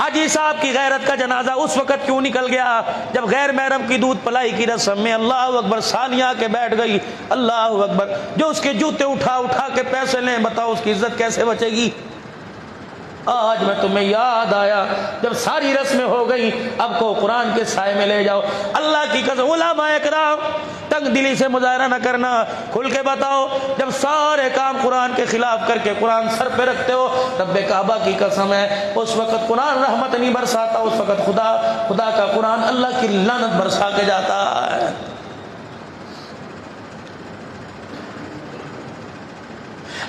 حاجی صاحب کی غیرت کا جنازہ اس وقت کیوں نکل گیا جب غیر محرم کی دودھ پلائی کی رسم میں اللہ اکبر ثانیہ کے بیٹھ گئی. اللہ اکبر. جو اس کے جوتے اٹھا اٹھا کے پیسے لیں, بتاؤ اس کی عزت کیسے بچے گی؟ آج میں تمہیں یاد آیا جب ساری رسمیں ہو گئی, اب کو قرآن کے سائے میں لے جاؤ. اللہ کی قسم علماء کرام تنگ دلی سے مظاہرہ نہ کرنا, کھل کے بتاؤ. جب سارے کام قرآن کے خلاف کر کے قرآن سر پہ رکھتے ہو, رب کعبہ کی قسم ہے اس وقت قرآن رحمت نہیں برساتا, اس وقت خدا کا قرآن اللہ کی لعنت برسا کے جاتا ہے.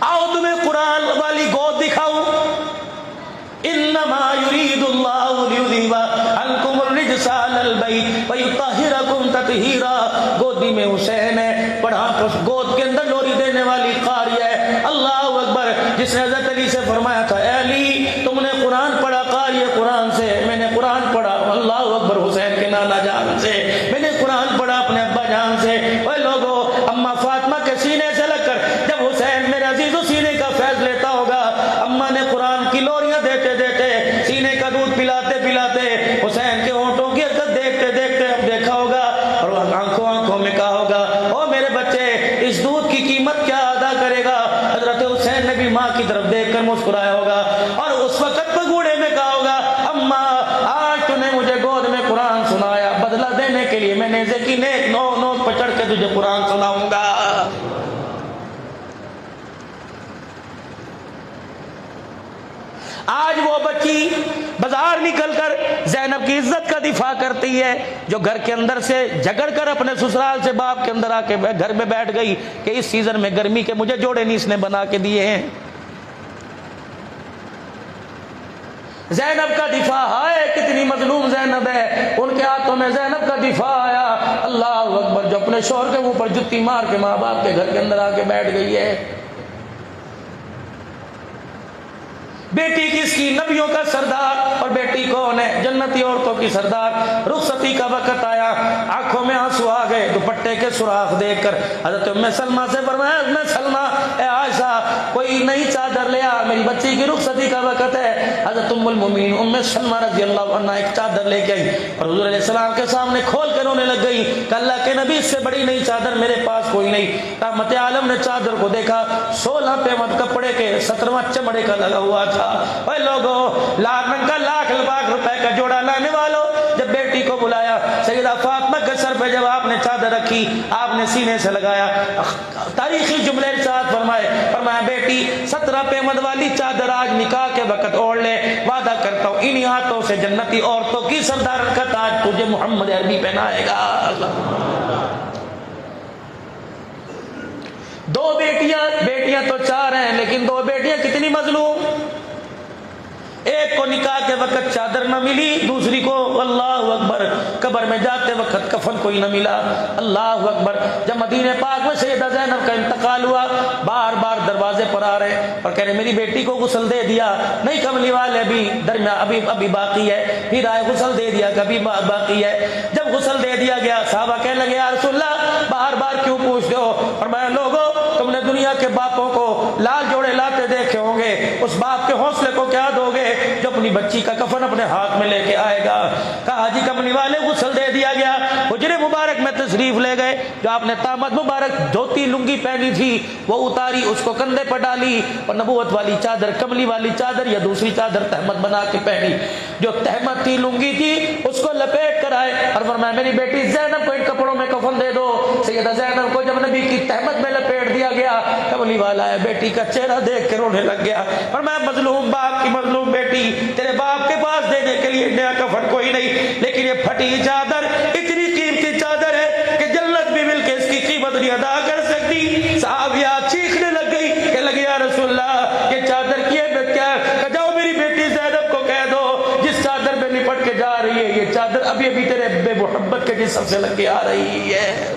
آؤ تمہیں قرآن والی گود دکھاؤں. انما یرید اللہ لیذھب عنکم الرجس اہل البیت ویطہرکم تطہیرا. گودی میں حسین ہے, پڑھا گود کے اندر لوری دینے والی قاری ہے. اللہ اکبر. جس نے حضرت علی سے فرمایا تھا, اے علی تم نے قرآن پڑھا قاری قرآن سے, میں نے قرآن پڑھا اللہ اکبر حسین کے نانا جان سے, میں نے قرآن پڑھا اپنے ابا جان سے. اے لوگو, اما فاطمہ کے سینے سے لگ کر جب حسین میرے عزیز و سینے کا فیض لیتا ہوگا, اما نے قرآن کی لوریاں دیتے دیتے سینے کا دودھ پلاتے پلاتے حسین کے ہونٹوں کی حرکت دیکھتے دیکھتے اب دیکھا ہوگا اور آنکھوں میں کہا ہوگا, او میرے بچے اس دودھ کی قیمت کیا ادا کرے گا؟ حضرت حسین نے بھی ماں کی طرف دیکھ کر مسکرایا ہوگا اور اس وقت بگوڑے میں کہا ہوگا, اما آج تو نے مجھے گود میں قرآن سنایا, بدلہ دینے کے لیے میں نیزے کی نیک نوک پر چڑھ کے تجھے قرآن سناؤں گا. آج وہ بچی بازار نکل کر زینب کی عزت کا دفاع کرتی ہے جو گھر کے اندر سے جھگڑ کر اپنے سسرال سے باپ کے اندر آ کے گھر میں بیٹھ گئی کہ اس سیزن میں گرمی کے مجھے جوڑے نہیں اس نے بنا کے دیے ہیں. زینب کا دفاع ہے, کتنی مظلوم زینب ہے, ان کے ہاتھوں میں زینب کا دفاع آیا. اللہ اکبر. جو اپنے شوہر کے منہ پر جتی مار کے ماں باپ کے گھر کے اندر آ کے بیٹھ گئی ہے. بیٹی کس کی؟ نبیوں کا سردار. اور بیٹی کون ہے؟ جنتی عورتوں کی سردار. رخصتی کا وقت آیا, آنکھوں میں آنسو آ گئے دوپٹے کے سوراخ دیکھ کر. حضرت ام سلمہ سے فرمایا, ام سلمہ اے عائشہ کوئی نئی چادر لے آ, میری بچی کی رخصتی کا وقت ہے. حضرت ام المؤمنین ام سلمہ رضی اللہ عنہا ایک چادر لے کے آئی اور حضور علیہ السلام کے سامنے کھول کر رونے لگ گئی کہ اللہ کے نبی اس سے بڑی نئی چادر میرے پاس کوئی نہیں. رحمت عالم نے چادر کو دیکھا, 16 پیمد کپڑے کے 17واں چمڑے کا لگا ہوا تھا. اے لوگوں, لاکھ روپے کا جوڑا لانے والوں, جب بیٹی کو بلایا سیدہ فاطمہ کے سر پہ جب آپ نے چادر رکھی آپ نے سینے سے لگایا, تاریخی جملے ارشاد فرمایا بیٹی 17 پیمد والی چادر آج نکاح کے وقت اوڑھ لے, وعدہ کرتا ہوں انہی ہاتھوں سے جنتی عورتوں کی سردار کا تاج تجھے محمد عربی پہنائے گا. دو بیٹیاں تو 4 ہیں لیکن 2 بیٹیاں کتنی مظلوم. ایک کو نکاح کے وقت چادر نہ ملی, دوسری کو اللہ اکبر قبر میں جاتے وقت کفن کوئی نہ ملا. اللہ اکبر. جب مدینہ پاک میں سیدہ زینب کا انتقال ہوا, بار بار دروازے پر آ رہے اور کہہ رہے میری بیٹی کو غسل دے دیا, نہیں کملی والے ابھی درمیان ابھی باقی ہے, پھر آئے غسل دے دیا کبھی باقی ہے. جب غسل دے دیا گیا صحابہ کہنے لگے یا رسول اللہ بار بار کیوں پوچھتے ہو؟ فرمایا لوگو تم نے دنیا کے باپوں کو لال جوڑے لاتے دیکھے ہوں گے, اس باپ کے حوصلے کو کیا دو گے جو اپنی بچی کا کفن اپنے ہاتھ میں لے کے آئے گا. کہا جی کملی والے غسل دے دیا گیا, حجرے مبارک میں تشریف لے گئے, جو آپ نے طامت مبارک دھوتی لنگی پہنی تھی وہ اتاری, اس کو کندھے پر ڈالی اور نبوت والی چادر کملی والی چادر یا دوسری چادر تہمت بنا کے پہنی. جو تہمت تھی لنگی تھی اس کو لپیٹ کر آئے اور فرمایا میری بیٹی زینب کو ان کپڑوں میں کفن دے دو. سیدہ زینب کو جب نبی کی تہمت میں لپیٹ دیا گیا, کملی والا ہے بیٹی کا چہرہ دیکھ کے رونے لگ گیا. فرمایا مظلوم باپ کی مظلوم بیٹی, تیرے باپ کے پاس دینے کے لیے نیا کفن کوئی نہیں, لیکن یہ پھٹی چادر اتنی قیمتی چادر ہے کہ جنت بھی مل کے اس کی قیمت نہیں ادا کر سکتی. صحابیہ چیخنے لگ گئی کہ لگے یا رسول اللہ یہ چادر کی اہمیت کیا ہے؟ کہ جاؤ میری بیٹی زینب کو کہہ دو جس چادر پہ لپٹ کے جا رہی ہے یہ چادر ابھی ابھی تیرے بے محبت کے جسم سے لگ کے آ رہی ہے.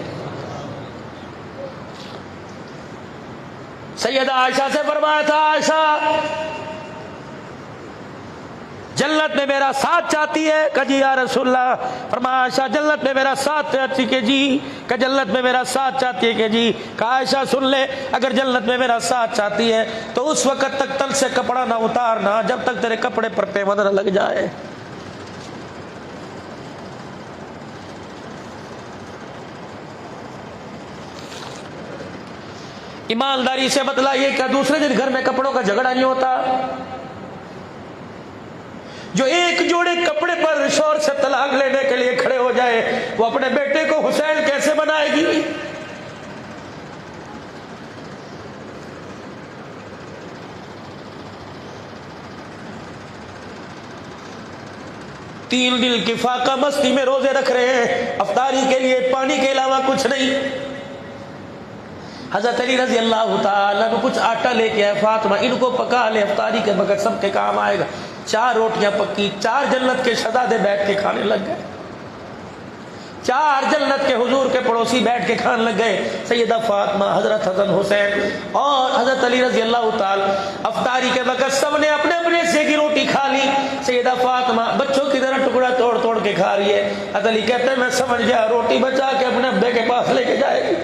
سیدہ عائشہ سے فرمایا تھا عائشہ جنت میں میرا ساتھ چاہتی ہے؟ کہ جی یا رسول اللہ. فرمایا عائشہ جنت میں میرا ساتھ چاہتی کہ جی. کہ جنت میں میرا ساتھ چاہتی ہے کہ جی. کہا عائشہ سن لے، اگر جنت میں میرا ساتھ چاہتی ہے تو اس وقت تک تن سے کپڑا نہ اتارنا جب تک تیرے کپڑے پر پیوند نہ لگ جائے. ایمانداری سے بتلائیے کیا دوسرے دن گھر میں کپڑوں کا جھگڑا نہیں ہوتا؟ جو ایک جوڑے کپڑے پر شوہر سے طلاق لینے کے لیے کھڑے ہو جائے وہ اپنے بیٹے کو حسین کیسے بنائے گی؟ تین دن کی فاقہ مستی میں روزے رکھ رہے ہیں، افطاری کے لیے پانی کے علاوہ کچھ نہیں. حضرت علی رضی اللہ تعالیٰ کو کچھ آٹا لے کے آئے، فاطمہ ان کو پکا لے، افطاری کے وقت سب کے کام آئے گا. 4 روٹیاں پکی، 4 جنت کے شہزادے بیٹھ کے کھانے لگ گئے. 4 جنت کے حضور کے پڑوسی بیٹھ کے کھانے لگ گئے. سیدہ فاطمہ، حضرت حسن حسین اور حضرت علی رضی اللہ تعالیٰ. افطاری کے وقت سب نے اپنے اپنے حصے کی روٹی کھا لی. سیدہ فاطمہ بچوں کی طرح ٹکڑا توڑ توڑ کے کھا رہی ہے. حضرت علی کہتے ہیں میں سمجھ گیا روٹی بچا کے اپنے ابے کے پاس لے کے جائے گی.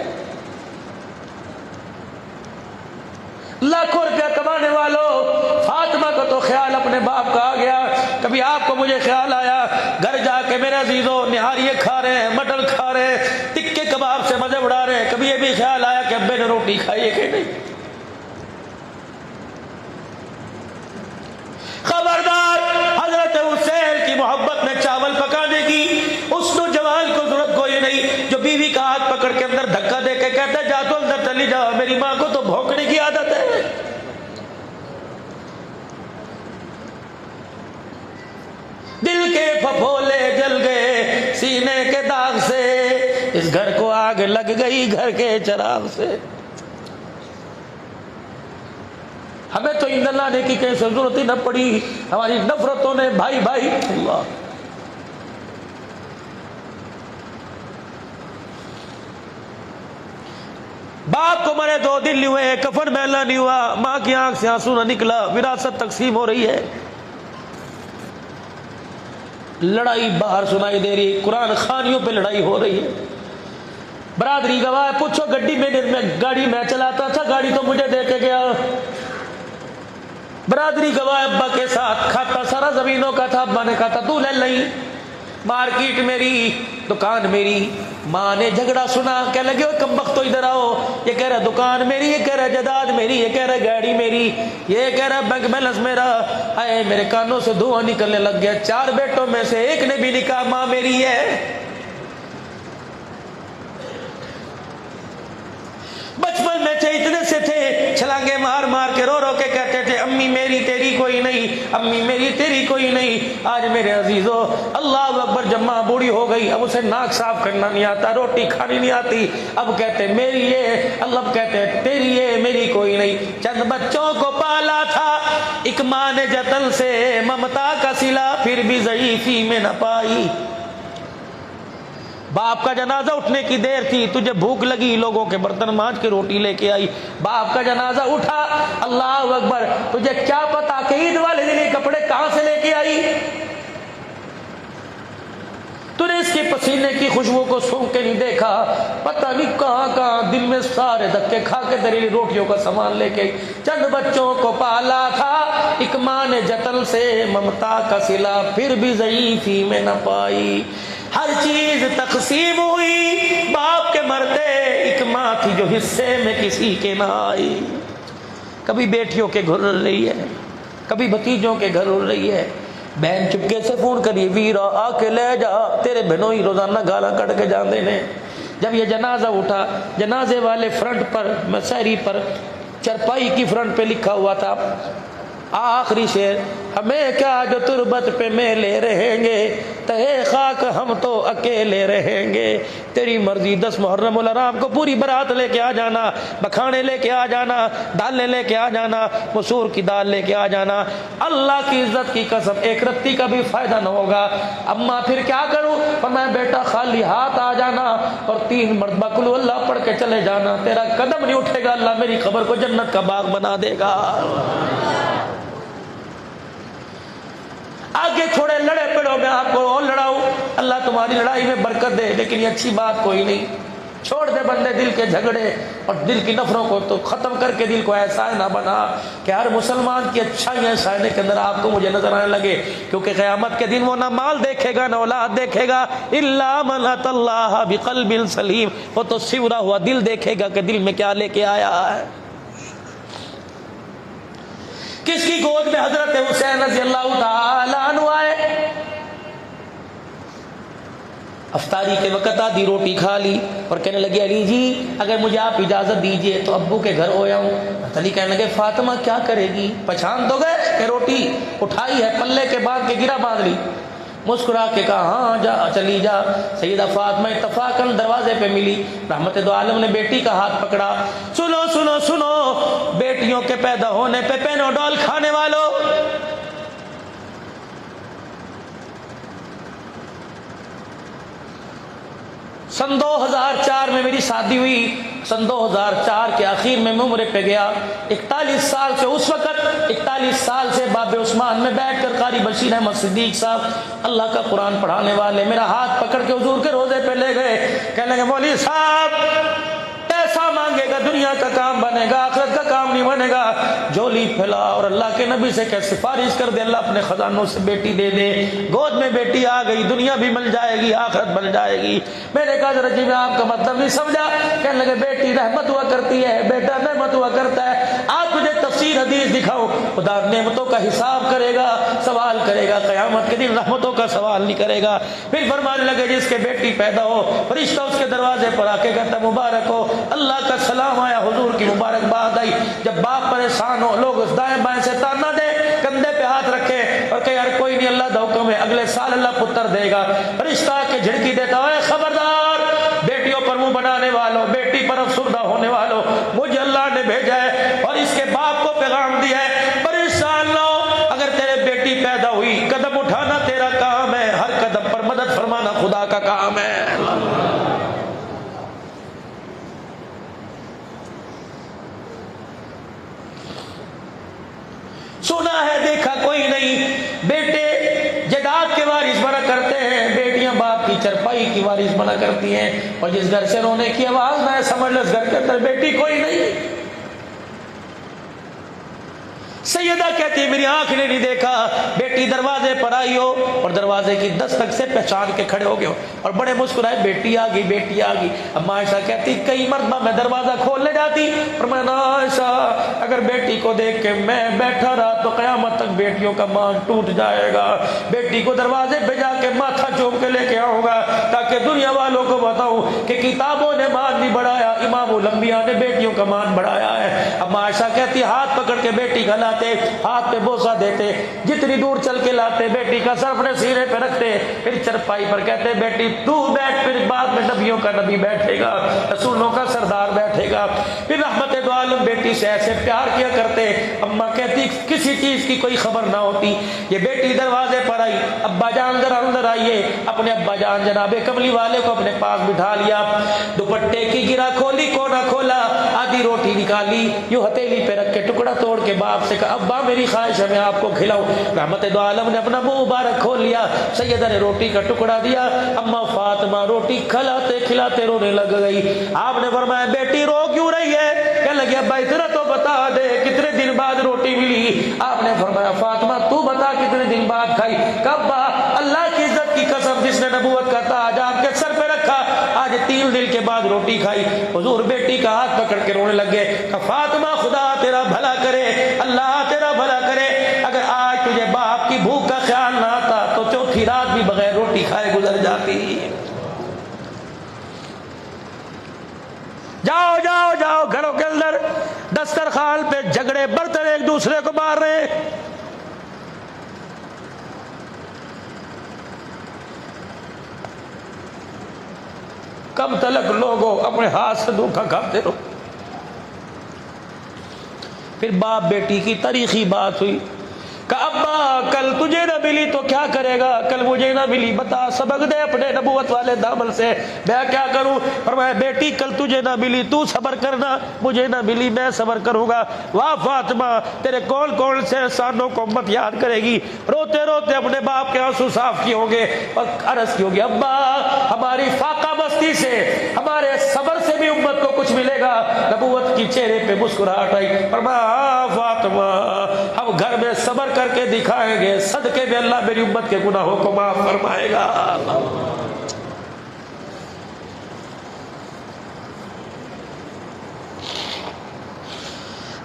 لاکھوں روپیہ کمانے والوں، فاطمہ کو تو خیال اپنے باپ کا آ گیا. کبھی آپ کو مجھے خیال آیا گھر جا کے میرے عزیزوں نہاریے کھا رہے ہیں، مٹن کھا رہے ہیں، ٹکے کباب سے مزے اڑا رہے ہیں، کبھی یہ بھی خیال آیا کہ ابے نے روٹی کھائی ہے کہ نہیں؟ خبردار، حضرت حسین کی محبت میں چاول پکانے کی اس نوجوان کو ضرورت کوئی نہیں جو بیوی کا ہاتھ پکڑ کے اندر دھکا دے کے کہتا ہے جا تو اندر چلی جاؤ، میری ماں کو تو بھونکنے کی عادت ہے. دل کے پھپھولے جل گئے سینے کے داغ سے، اس گھر کو آگ لگ گئی گھر کے چراغ سے. ہمیں تو ایندھن لانے کی کہیں ضرورت ہی نہ پڑی، ہماری نفرتوں نے بھائی بھائی. اللہ باپ کو مرے 2 دن نہیں ہوئے، کفن میلا نہیں ہوا، ماں کی آنکھ سے آنسو نہ نکلا، وراثت تقسیم ہو رہی ہے. لڑائی باہر سنائی دے رہی، قرآن خوانیوں پہ لڑائی ہو رہی ہے. برادری گواہ پوچھو گاڑی میں چلاتا تھا، گاڑی تو مجھے دے کے گیا. برادری گواہ ابا کے ساتھ کھاتا سارا زمینوں کا تھا، ابا نے کہا تھا تو لے لیں، مارکیٹ میری، دکان میری. ماں نے جھگڑا سنا، کہنے لگے کم وقت تو ادھر آؤ، یہ کہہ رہا دکان میری، یہ کہہ رہا جائیداد میری، یہ کہہ رہا گاڑی میری، یہ کہہ رہا بینک بیلنس میرا. آئے میرے کانوں سے دھواں نکلنے لگ گیا. 4 بیٹوں میں سے ایک نے بھی نہیں کہا ماں میری ہے. بچپن میں اتنے سے تھے چھلانگے مار مار کے رو رو کے کہتے تھے امی میری تیری کوئی نہیں، امی میری تیری کوئی نہیں. آج میرے عزیزو اللہ اکبر، جب ماں بوڑھی ہو گئی اب اسے ناک صاف کرنا نہیں آتا، روٹی کھانی نہیں آتی، اب کہتے میری یہ، اللہ کہتے تیری یہ، میری کوئی نہیں. چند بچوں کو پالا تھا ایک ماں نے جتن سے، ممتا کا صلہ پھر بھی ضعیفی میں نہ پائی. باپ کا جنازہ اٹھنے کی دیر تھی، تجھے بھوک لگی، لوگوں کے برتن مانج کے روٹی لے کے آئی. باپ کا جنازہ اٹھا، اللہ اکبر، تجھے کیا پتا کہ عید والے دن یہ کپڑے کہاں سے لے کے آئی؟ تو نے اس کے پسینے کی خوشبو کو سونگ کے نہیں دیکھا، پتہ نہیں کہاں کہاں دن میں سارے دھکے کھا کے تیری روٹیوں کا سامان لے کے. چند بچوں کو پالا تھا ایک ماں نے جتن سے، ممتا کا صلہ پھر بھی ضعیفی میں نہ پائی. ہر چیز تقسیم ہوئی، باپ کے مرتے ایک ماں تھی جو حصے میں کسی کے نہ آئی. کبھی بیٹیوں کے گھر رل رہی ہے، کبھی بھتیجوں کے گھر رل رہی ہے. بہن چپکے سے فون کری، ویرا آ کے لے جا، تیرے بہنوں ہی روزانہ گالاں کٹ کے جاندے نے. جب یہ جنازہ اٹھا، جنازے والے فرنٹ پر، مسحری پر، چرپائی کی فرنٹ پہ لکھا ہوا تھا آخری شعر، ہمیں کیا جو تربت پہ میلے رہیں گے، تہے خاک ہم تو اکیلے رہیں گے. تیری مرضی 10 محرم الحرام کو پوری برات لے کے آ جانا، بکھانے لے کے آ جانا، ڈالنے لے کے آ جانا، مسور کی دال لے کے آ جانا. اللہ کی عزت کی قسم ایک رتی کا بھی فائدہ نہ ہوگا. اماں پھر کیا کروں؟ فرمایا بیٹا خالی ہاتھ آ جانا اور 3 مرتبہ قل ہو اللہ پڑھ کے چلے جانا، تیرا قدم نہیں اٹھے گا، اللہ میری قبر کو جنت کا باغ بنا دے گا. آگے چھوڑے لڑے پڑو میں آپ کو اور لڑاؤں، اللہ تمہاری لڑائی میں برکت دے، لیکن یہ اچھی بات کوئی نہیں۔ چھوڑ دے بندے دل کے جھگڑے اور دل کی نفروں کو، تو ختم کر کے دل کو ایسا نہ بنا کہ ہر مسلمان کی اچھائیاں سائنے کے اندر آپ کو مجھے نظر آنے لگے، کیونکہ قیامت کے دن وہ نہ مال دیکھے گا نہ اولاد دیکھے گا، الا من اتى اللہ بقلب سلیم، وہ تو سورا ہوا دل دیکھے گا کہ دل میں کیا لے کے آیا ہے۔ کس کی گود میں حضرت حسین رضی اللہ تعالی عنہ آئے، افطاری کے وقت آدھی روٹی کھا لی اور کہنے لگے علی جی اگر مجھے آپ اجازت دیجئے تو ابو کے گھر ہو جاؤں۔ علی کہنے لگے فاطمہ کیا کرے گی، پہچان دو گے کہ روٹی اٹھائی ہے پلے کے بعد کے گرا باندھ لی؟ مسکرا کے کہا ہاں جا چلی جا۔ سیدہ فاطمہ اتفاقاً دروازے پہ ملی، رحمت دو عالم نے بیٹی کا ہاتھ پکڑا، سنو سنو سنو بیٹیوں کے پیدا ہونے پہ پینوڈول کھانے والوں، سن 2004 میں میری شادی ہوئی، سن 2004 کے آخر میں عمرے پہ گیا، 41 سال سے اس وقت 41 سال سے باب عثمان میں بیٹھ کر قاری بشیر احمد صدیق صاحب اللہ کا قرآن پڑھانے والے میرا ہاتھ پکڑ کے حضور کے روزے پہ لے گئے، کہنے لگے مولوی صاحب پیسہ مانگے گا دنیا کا کام بنے گا آخرت کا کام نہیں بنے گا، جھولی پھیلا اور اللہ کے نبی سے کہ سفارش کر دے اللہ اپنے خزانوں سے بیٹی دے دے، گود میں بیٹی آ گئی، دنیا بھی مل جائے گی آخرت بن جائے گی۔ میں نے کہا ذرا جی میں آپ کا مطلب نہیں سمجھا، کہنے لگے بیٹی رحمت ہوا کرتی ہے، بیٹا نعمت ہوا کرتا ہے، آپ تجھے تفسیر حدیث دکھاؤ، خدا نعمتوں کا حساب کرے گا سوال کرے گا، قیامت کے دن رحمتوں کا سوال نہیں کرے گا۔ پھر فرمانے لگے جس کے بیٹی پیدا ہو فرشتہ اس کے دروازے پر آ کے کہتا مبارک ہو، اللہ کا سلام آیا، حضور کی مبارکباد آئی۔ جب باپ پریشان ہو لوگ اس دائیں بائیں سے تانا دے، کندھے پہ ہاتھ رکھے اور کہ یار کوئی نہیں اللہ دا حکم ہے اگلے سال اللہ پتر دے گا، فرشتہ کے جھڑکی دیتا ہے خبردار بیٹیوں پر منہ بنانے والوں، بیٹی پر افسردہ ہونے والوں، مجھے اللہ نے بھیجا ہے اور اس کے باپ کو پیغام دیا ہے پریشان نہ ہو، اگر تیرے بیٹی پیدا ہوئی قدم اٹھانا تیرا کام ہے، ہر قدم پر مدد فرمانا خدا کا کام ہے۔ سنا ہے دیکھا کوئی نہیں، بیٹے جائیداد کے وارث بنا کرتے ہیں، بیٹیاں باپ کی چرپائی کی وارث بنا کرتی ہیں، اور جس گھر سے رونے کی آواز نہ سمجھ لو اس گھر کے اندر بیٹی کوئی نہیں۔ سیدہ کہتی میری آنکھ نے نہیں دیکھا، بیٹی دروازے پر آئی ہو اور دروازے کی دستک سے پہچان کے کھڑے ہو گئے ہو اور بڑے مسکرائے بیٹی آ گئی بیٹی آ گئی۔ اب عائشہ کہتی کئی مرتبہ میں دروازہ کھولنے جاتی پر میں عائشہ اگر بیٹی کو دیکھ کے میں بیٹھا رہا تو قیامت تک بیٹیوں کا مان ٹوٹ جائے گا، بیٹی کو دروازے پہ جا کے ماتھا چوم کے لے کے آؤں گا تاکہ دنیا والوں کو بتاؤں کہ کتابوں نے مان نہیں بڑھایا، امام الانبیاء نے بیٹیوں کا مان بڑھایا ہے۔ اب عائشہ کہتی ہاتھ پکڑ کے بیٹی کا لاتے، ہاتھ پہ بوسہ دیتے، جتنی دور چل کے لاتے، بیٹی کا سر اپنے سینے پہ رکھتے، پھر چرپائی پر کہتے بیٹی تو بیٹھ، پھر بعد میں نبیوں کا نبی بیٹھے گا، رسولوں کا سردار بیٹھے گا۔ پھر رحمت دو عالم بیٹی سے ایسے پیار کیا کرتے، اماں کہتی کسی چیز کی کوئی خبر نہ ہوتی، یہ بیٹی دروازے پر آئی، ابا جان ذرا اندر آئیے، اپنے ابا جان جناب کملی والے کو اپنے پاس بٹھا لیا، دوپٹے کی گرا کھولی کونا کھولا، آدھی روٹی نکالی، یوں ہتھیلی پہ رکھ کے ٹکڑا توڑ کے باپ سے کہا ابا میری خواہش ہے میں آپ کو کھلاؤں۔ رحمت دو عالم نے اپنا منہ مبارک کھول لیا، سیدہ نے روٹی کا ٹکڑا دیا، اما فاطمہ روٹی کھلاتے کھلاتے رونے لگ گئی۔ آپ نے فرمایا بیٹی رو کیوں رہی ہے؟ کہنے لگی ابا اتنا تو بتا دے کتنے دن بعد روٹی ملی؟ آپ نے فرمایا فاطمہ تو بتا کتنے دن بعد کھائی؟ کب؟ اللہ کی عزت کی قسم جس نے نبوت کا تاج آپ کے سر پہ رکھا آج 3 دن کے بعد روٹی کھائی۔ حضور بیٹی کا ہاتھ پکڑ کے رونے لگے کہ فاطمہ خدا تیرا بھلا کرے، اللہ تیرا بھلا کرے، اگر آج تجھے باپ کی بھوک کا خیال نہ آتا تو چوتھی رات بھی بغیر روٹی کھائے گزر جاتی۔ جاؤ جاؤ جاؤ گھروں کے اندر دسترخوان پہ جھگڑے برتن ایک دوسرے کو مار رہے ہیں، کب تلک لوگوں اپنے ہاتھ سے دھوکا کھاتے رہو۔ پھر باپ بیٹی کی تاریخی بات ہوئی، کہ ابا کل تجھے نہ ملی تو کیا کرے گا؟ کل مجھے نہ ملی، بتا سبق دے اپنے نبوت والے دامن سے، میں کیا کروں؟ فرمایا بیٹی کل تجھے نہ ملی تو صبر کرنا، مجھے نہ ملی میں صبر کروں گا۔ واہ فاطمہ تیرے کون کون سے احسانوں کو امت یاد کرے گی؟ روتے روتے اپنے باپ کے آنسو صاف کیے ہوں گے اور عرض کی ہوگی ابا ہماری فاقہ بستی سے، ہمارے صبر سے بھی امت کو کچھ ملے گا۔ نبوت کی چہرے پہ مسکراہٹ آئی، فرمایا فاطمہ ہم گھر میں صبر کر کے دکھائیں گے، صدقے میں اللہ میری امت کے گناہوں کو معاف فرمائے گا۔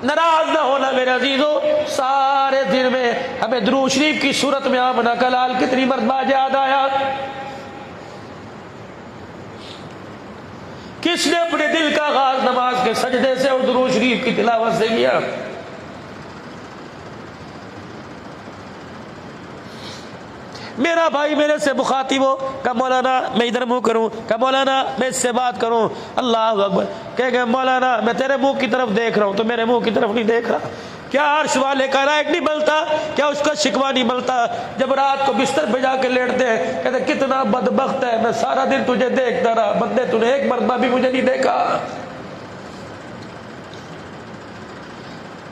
ناراض نہ ہونا میرے عزیزوں، سارے دن میں ہمیں درود شریف کی صورت میں آمنہ کا لال کتنی مرتبہ یاد آیا؟ کس نے اپنے دل کا آغاز نماز کے سجدے سے اور درود شریف کی تلاوت سے کیا؟ میرا بھائی میرے سے مخاطب ہو کہ مولانا میں ادھر منہ کروں، کہ مولانا میں اس سے بات کروں، اللہ اکبر کہ مولانا میں تیرے منہ کی طرف دیکھ رہا ہوں تو میرے منہ کی طرف نہیں دیکھ رہا۔ کیا عرش والے کا رائٹ نہیں ملتا؟ کیا اس کا شکوہ نہیں ملتا؟ جب رات کو بستر پہ جا کے لیٹتے ہیں کہتے کتنا بدبخت ہے، میں سارا دن تجھے دیکھتا رہا، بندے تو نے ایک مرتبہ بھی مجھے نہیں دیکھا۔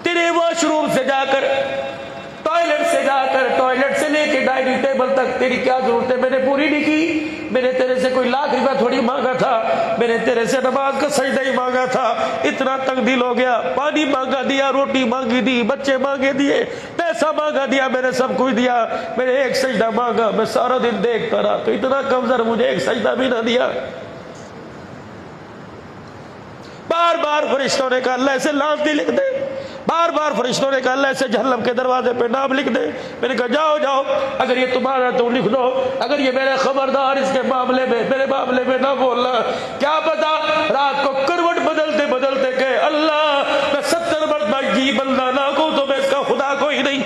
تیرے واش روم سے جا کر، ٹوائلٹ سے جا کر، ٹوائلٹ سے لے کے ڈائننگ ٹیبل تک تیری کیا ضرورت ہے؟ میں نے پوری نہیں کی۔ میں نے تیرے سے کوئی لاکھ روپیہ تھوڑی مانگا تھا، میں نے تیرے سے نماز کا سجدہ ہی مانگا تھا۔ اتنا تنگ دل ہو گیا، پانی مانگا دیا، روٹی مانگی دی، بچے مانگے دیے، پیسہ مانگا دیا، میں نے سب کچھ دیا۔ میں نے ایک سجدہ مانگا، میں سارا دن دیکھتا رہا تو اتنا کمزور مجھے ایک سجدہ بھی نہ دیا۔ بار بار فرشتوں نے کہا اللہ اسے لعنتی لکھ دے، بار بار فرشتوں نے کہا اللہ اسے جہنم کے دروازے پہ نام لکھ دے۔ میں نے کہا جاؤ جاؤ، اگر یہ تمہارا تو لکھ دو، اگر یہ میرے خبردار اس کے معاملے میں، میرے معاملے میں نہ بولنا۔ کیا پتا رات کو کروٹ بدلتے بدلتے کہ اللہ میں 70 مرتبہ جی بندہ نہ کو تو میں اس کا خدا کوئی نہیں۔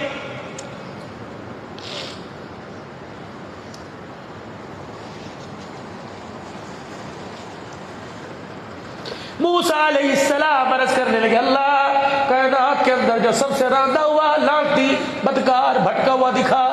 موسیٰ علیہ السلام عرض کرنے لگے اللہ کائنات کے اندر جو سب سے راندہ ہوا، لانتی، بدکار، بھٹکا ہوا دکھا۔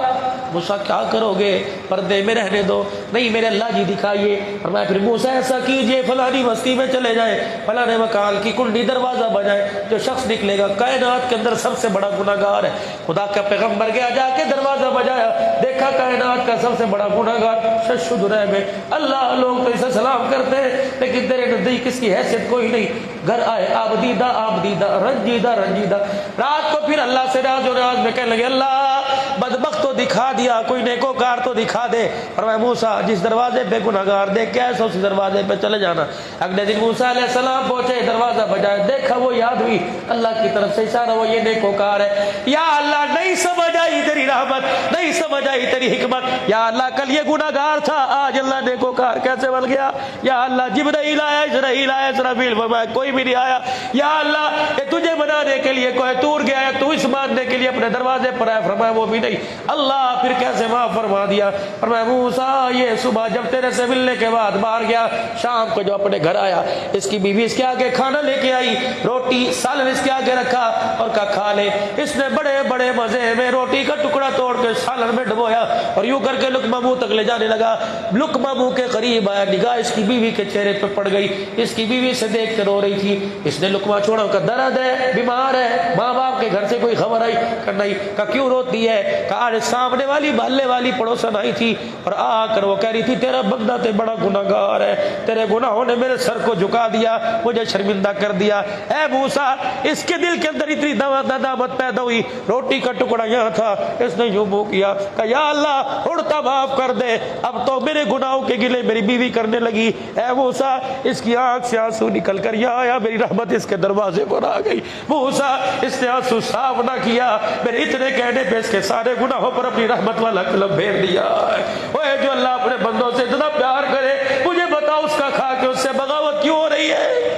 موسیٰ کیا کرو گے؟ پردے میں رہنے دو۔ نہیں میرے اللہ جی دکھائیے۔ فرمایا پھر موسیٰ ایسا کیجئے فلانی بستی میں چلے جائیں، فلانے مکان کی کنڈی دروازہ بجائے، جو شخص نکلے گا کائنات کے اندر سب سے بڑا گناہگار ہے۔ خدا کا پیغمبر گیا، جا کے دروازہ بجایا، دیکھا کائنات کا سب سے بڑا گناہگار ششد رہ گئے۔ اللہ لوگ تو اسے سلام کرتے ہیں لیکن تیرے نزدیک اس کی حیثیت کوئی نہیں۔ گھر آئے آبدیدہ آبدیدہ، رنجیدہ رنجیدہ۔ رات کو پھر اللہ سے راز و راز میں کہنے لگے اللہ بدبخت تو دکھا دیا، کوئی نیکوکار تو دکھا دے۔ فرمایا موسیٰ جس دروازے پہ گناہگار دیکھ کے ایسا اس دروازے پہ چلے جانا۔ اگلے دن موسیٰ علیہ السلام پہنچے، دروازہ بجایا، دیکھا وہ یاد ہوئی، اللہ کی طرف سے اشارہ، وہ یہ نیکوکار ہے۔ یا اللہ نہیں سمجھ آئی تیری رحمت، نہیں سمجھ آئی تیری حکمت۔ یا اللہ کل یہ گناہگار تھا، آج اللہ نیکوکار کیسے بن گیا؟ یا اللہ جبرائیل آیا، اسرائیل آیا، اسرافیل، فرمایا کوئی بھی نہیں آیا۔ یا اللہ یہ تجھے بنانے کے لیے کوئی تور گیا ہے، تو اس ماننے کے لیے اپنے دروازے پر آیا، فرمایا وہ بھی نہیں۔ اللہ پھر کیسے معاف فرما دیا؟ فرمایا موسیٰ یہ صبح جب تیرے سے ملنے کے بعد باہر گیا، شام کو جو اپنے گھر آیا، اس کی بیوی اس کے آگے کھانا لے کے آئی، روٹی سالن اس کے آگے رکھا اور کہا کھا لے۔ اس نے بڑے بڑے مزے میں روٹی کا ٹکڑا توڑ کے سالن میں ڈبویا اور یوں کر کے لقمہ منہ تک لے جانے لگا۔ لقمہ منہ کے قریب آیا، نگاہ اس کی بیوی کے چہرے پہ پڑ گئی، اس کی بیوی سے دیکھ کے رو رہی تھی۔ اس نے لقمہ چھوڑا، کا درد ہے، بیمار ہے، ماں باپ کے گھر سے کوئی خبر آئی کہ نہیں؟ کہ کیوں روتی ہے؟ کہ آج سامنے والی محلے والی پڑوسن آئی تھی اور آ کر وہ کہہ رہی تھی تیرا بندہ تے بڑا گناہگار ہے، تیرے گناہوں نے میرے سر کو جھکا دیا، مجھے شرمندہ کر دیا۔ اے موسیٰ اس کے دل کے اندر اتنی ندامت پیدا ہوئی، روٹی کا ٹکڑا یہاں تھا، اس نے یوں منہ کیا کہ یا اللہ اڑتا معاف کر دے، اب تو میرے گناہوں کے گلے میری بیوی کرنے لگی۔ اے موسیٰ اس کی آنکھ سے آنسو نکل کر یہاں آیا، میری رحمت اس کے دروازے پر آ گئی۔ موسیٰ اس نے آنسو صاف نہ کیا، میرے اتنے کہنے پہ اس کے سارے گناہوں پر اپنی رحمت والا قلم پھیر دیا۔ اوے جو اللہ اپنے بندوں سے اتنا پیار کرے، مجھے بتاؤ اس کا کھا کے اس سے بغاوت کیوں ہو رہی ہے؟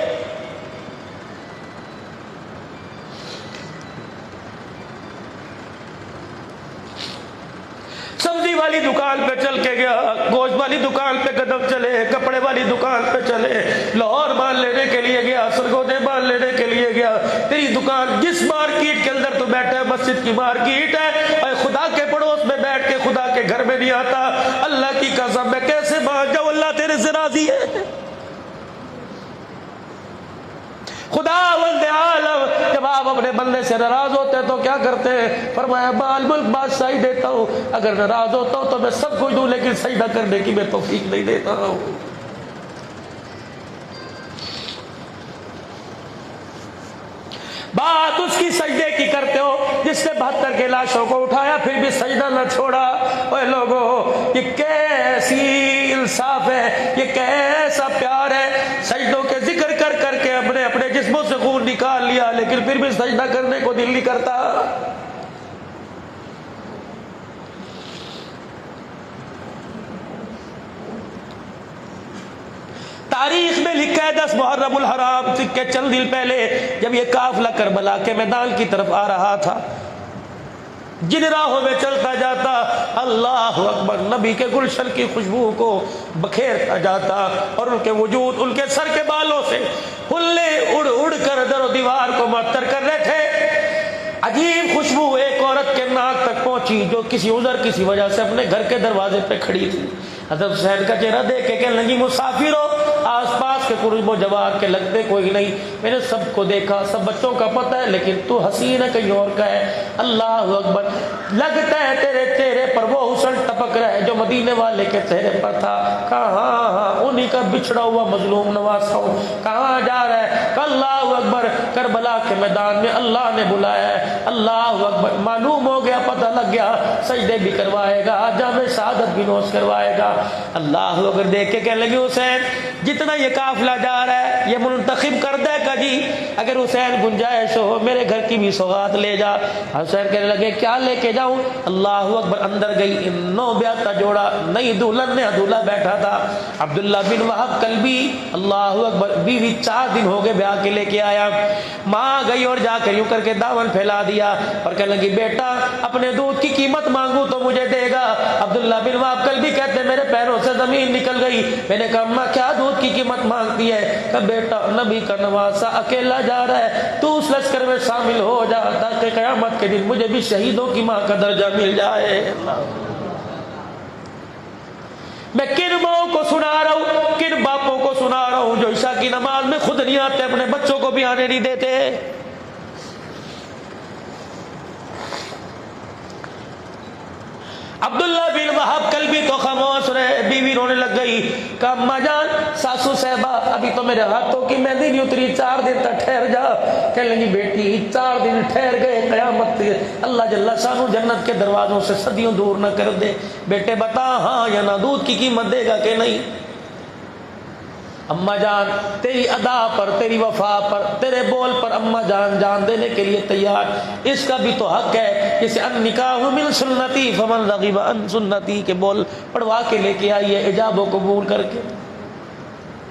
سبزی والی دکان پہ چل کے گیا، گوشت والی دکان پہ قدم چلے، کپڑے والی دکان پہ چلے، لاہور مال لینے کے لیے گیا، سرگودے مال لینے کے لیے گیا، تیری دکان جس مارکیٹ کے اندر تو بیٹھا ہے مسجد کی مارکیٹ ہے، اے خدا کے پڑوس میں بیٹھ کے خدا کے گھر میں نہیں آتا، اللہ کی قسم میں کیسے مان جاؤ اللہ تیرے سے راضی ہے؟ خدا وند عالم جب آپ اپنے بندے سے ناراض ہوتے تو کیا کرتے ہیں؟ فرمایا بال ملک بادشاہی دیتا ہوں، اگر ناراض ہوتا ہوں تو میں سب کچھ دوں لیکن سجدہ کرنے کی میں توفیق نہیں دیتا ہوں۔ بات اس کی سجدے کی کرتے ہو جس نے 72 کے لاشوں کو اٹھایا پھر بھی سجدہ نہ چھوڑا۔ اے لوگوں یہ کیسی انصاف ہے، یہ کیسا پیار ہے، سجدوں کے ذکر کر کر کے اپنے جسموں سے خون نکال لیا لیکن پھر بھی سجدہ کرنے کو دل نہیں کرتا۔ تاریخ میں لکھا ہے 10 محرم الحرام کے چند دن پہلے جب یہ قافلہ کربلا کے میدان کی طرف آ رہا تھا، جن راہوں میں چلتا جاتا اللہ اکبر نبی کے گلشن کی خوشبو کو بکھیرتا جاتا اور ان کے وجود ان کے سر کے بالوں سے پھلے اڑ اڑ کر در و دیوار کو معطر کر رہے تھے۔ عجیب خوشبو ایک عورت کے ناک تک پہنچی جو کسی عذر کسی وجہ سے اپنے گھر کے دروازے پہ کھڑی تھی۔ حضرت حسین کا چہرہ دیکھ کے کہنے لگی مسافر ہو، آس پاس کے قریب و جوار کے لگتے کوئی نہیں، میں نے سب کو دیکھا، سب بچوں کا پتہ ہے لیکن تو حسین ہے کہیں اور کا ہے۔ اللہ اکبر، لگتا ہے تیرے چہرے پر وہ حسن ٹپک رہا ہے جو مدینے والے کے چہرے پر تھا۔ کہاں انہی کا بچھڑا ہوا مظلوم نواسا ہوں، کہاں جا رہا ہے؟ اللہ اکبر، کربلا کے میدان میں اللہ نے بلایا ہے۔ اللہ اکبر، معلوم ہو گیا، پتہ لگ گیا، سجدے بھی کروائے گا، جام شہادت بھی نوش کروائے گا۔ اللہ اکبر دیکھ کے کہنے لگے حسین جتنا یہ قافلہ جا رہا ہے یہ منتخب کر دے گا جی، اگر حسین گنجائش ہو میرے گھر کی بھی سوغات لے جا۔ حسین کہنے لگے کیا لے کے جاؤں؟ اللہ اکبر، اندر گئی، 9 بیاہ جوڑا نئی دلہن نے دولہا بیٹھا تھا عبداللہ بن وہب کلبی، اللہ اکبر، بیوی 4 دن ہو گئے بیاہ کے لے کے آیا۔ ماں گئی اور جا کر یوں کر کے دامن پھیلا دیا اور کہنے لگی بیٹا اپنے دودھ کی قیمت مانگوں تو مجھے دے گا۔ عبداللہ بن وہب کلبی کہتے میرے پیروں سے زمین نکل گئی، میں نے کہا اماں کیا دودھ کی قیمت مانگتی ہے؟ کہ بیٹا نبی کا نواسا اکیلا جا رہا ہے، تو اس لشکر میں شامل ہو جا تاکہ قیامت کے دن مجھے بھی شہیدوں کی ماں کا درجہ مل جائے۔ میں کن ماؤں کو سنا رہا ہوں، کن باپوں کو سنا رہا ہوں جو عشاء کی نماز میں خود نہیں آتے، اپنے بچوں کو بھی آنے نہیں دیتے۔ عبداللہ بن وہب کلبی تو خاموش رہے، بیوی رونے لگ گئی، کہا اماں جان ساسو صاحبہ ابھی تو میرے ہاتھوں کی مہندی نہیں اتری، 4 دن تک ٹھہر جا۔ کہنے لگی بیٹی 4 دن ٹھہر گئے قیامت اللہ جل شانہ جنت کے دروازوں سے صدیوں دور نہ کر دے۔ بیٹے بتا ہاں یا نہ، دودھ کی قیمت دے گا کہ نہیں؟ اماں جان تیری ادا پر، تیری وفا پر، تیرے بول پر اماں جان جان دینے کے لیے تیار، اس کا بھی تو حق ہے۔ جسے النکاح من سنتی فمن رغب عن سنتی کے بول پڑھوا کے لے کے آئی ہے ایجاب و قبول کر کے۔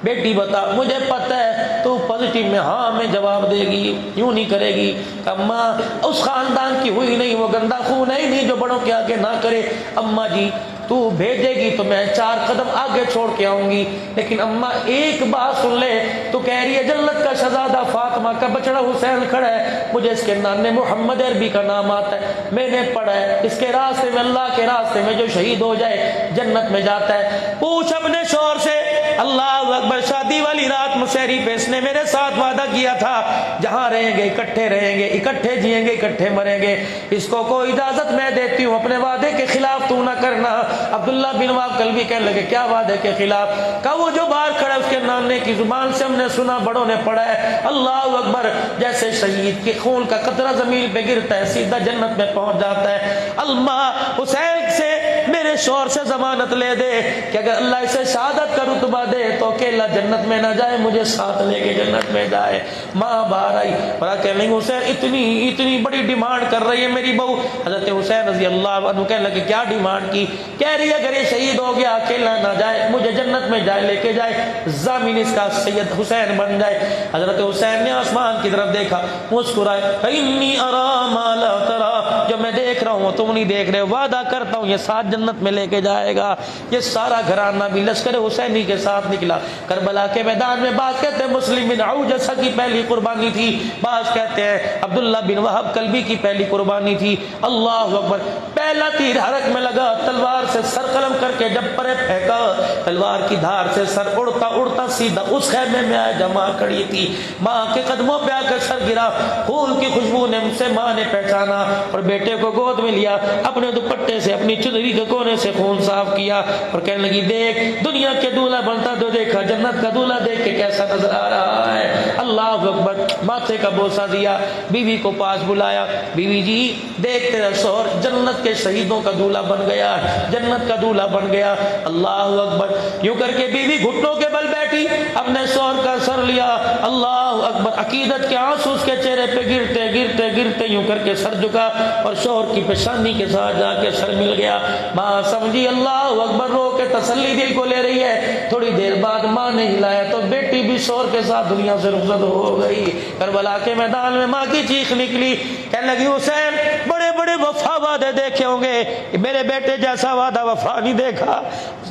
بیٹی بتا مجھے پتہ ہے تو پازیٹیو میں ہاں میں جواب دے گی، یوں نہیں کرے گی۔ اماں اس خاندان کی ہوئی نہیں، وہ گندا خون ہے ہی نہیں جو بڑوں کے آگے نہ کرے۔ اماں جی تو بھیجے گی تو میں 4 قدم آگے چھوڑ کے آؤں گی، لیکن اماں ایک بات سن لے، تو کہہ رہی ہے جنت کا شہزادہ فاطمہ کا بچڑا حسین کھڑا ہے، مجھے اس کے نانے محمد عربی کا نام آتا ہے، میں نے پڑھا ہے اس کے راستے میں، اللہ کے راستے میں جو شہید ہو جائے جنت میں جاتا ہے۔ پوچھ اپنے شوہر سے، اللہ اکبر، شادی والی رات مشہری پہ اس نے میرے ساتھ وعدہ کیا تھا جہاں رہیں گے اکٹھے رہیں گے، اکٹھے جئیں گے، اکٹھے مریں گے، اس کو کوئی اجازت میں دیتی ہوں، اپنے وعدے کے خلاف تو نہ کرنا۔ عبداللہ بن وہب کلبی کہنے لگے کیا وعدے کے خلاف؟ کہا وہ جو باہر کھڑا ہے اس کے نانے کی زبان سے ہم نے سنا، بڑوں نے پڑھا ہے، اللہ اکبر، جیسے شہید کے خون کا قطرہ زمین پہ گرتا ہے سیدھا جنت میں پہنچ جاتا ہے۔ اللہ حسین سے میرے شوہر سے ضمانت لے دے کہ اگر اللہ اسے شہادت کا رتبہ دے تو اکیلا جنت میں نہ جائے، مجھے ساتھ لے کے جنت میں جائے۔ ماں باہر آئی اور کہنے لگی حسین اتنی بڑی ڈیمانڈ کر رہی ہے میری بہو۔ حضرت حسین رضی اللہ عنہ کہنے لگے کیا ڈیمانڈ کی؟ کہہ رہی ہے اگر یہ شہید ہو گیا اکیلا نہ جائے، مجھے جنت میں جائے، لے کے جائے، ضامن اس کا سید حسین بن جائے۔ حضرت حسین نے آسمان کی طرف دیکھا، مسکرائے، انی ارا ما لا ترا، جو میں دیکھ رہا ہوں تم نہیں دیکھ رہے، وعدہ کرتا ہوں یہ ساتھ جنت میں لے کے جائے گا۔ یہ سارا گھرانہ بھی لشکر حسینی کے ساتھ نکلا کربلا کے میدان میں۔ بعض کہتے ہیں مسلم بن عوجہ کی پہلی قربانی تھی، بعض کہتے ہیں عبداللہ بن وہب کلبی کی پہلی قربانی تھی۔ اللہ اکبر، پہلا تیر حرک میں لگا، تلوار سے سر قلم کر کے جب پرے پھینکا، تلوار کی دھار سے سر اڑتا اڑتا سیدھا اس خیمے میں آیا جہاں ماں کھڑی تھی۔ ماں کے قدموں پہ آ کر سر گرا، خون کی خوشبو نے سے ماں نے پہچانا اور بیٹے کو گود میں لیا، اپنے دوپٹے سے اپنی چدری کے کونے سے خون صاف کیا اور کہنے لگی دیکھ دنیا کے دولہا بنتا تو دیکھا، جنت کا دولہا دیکھ کے کیسا نظر آ رہا ہے۔ اللہ اکبر، ماتھے کا بوسہ دیا، بیوی کو پاس بلایا، بیوی جی دیکھ تیرا شوہر جنت کے شہیدوں کا دولہا بن گیا، جنت کا دولہا بن گیا۔ اللہ اکبر، یوں کر کے بیوی گھٹنوں کے بل بیٹھی، اپنے شوہر کا سر لیا۔ اللہ اکبر، عقیدت کے آنسو اس کے چہرے پہ گرتے گرتے گرتے یوں کر کے سر جھکا اور شوہر کی پیشانی کے ساتھ جا کے سر مل گیا۔ ماں سمجھی اللہ اکبر، رو کے تسلی دل کو لے رہی ہے۔ تھوڑی دیر بعد ماں نے ہلایا تو بیٹی بھی شوہر کے ساتھ دنیا سے رخصت ہو گئی۔ کربلا کے میدان میں ماں کی چیخ نکلی، کہنے لگی حسین بڑے بڑے وفا وعدے دیکھے ہوں گے، میرے بیٹے جیسا وعدہ وفا نہیں دیکھا۔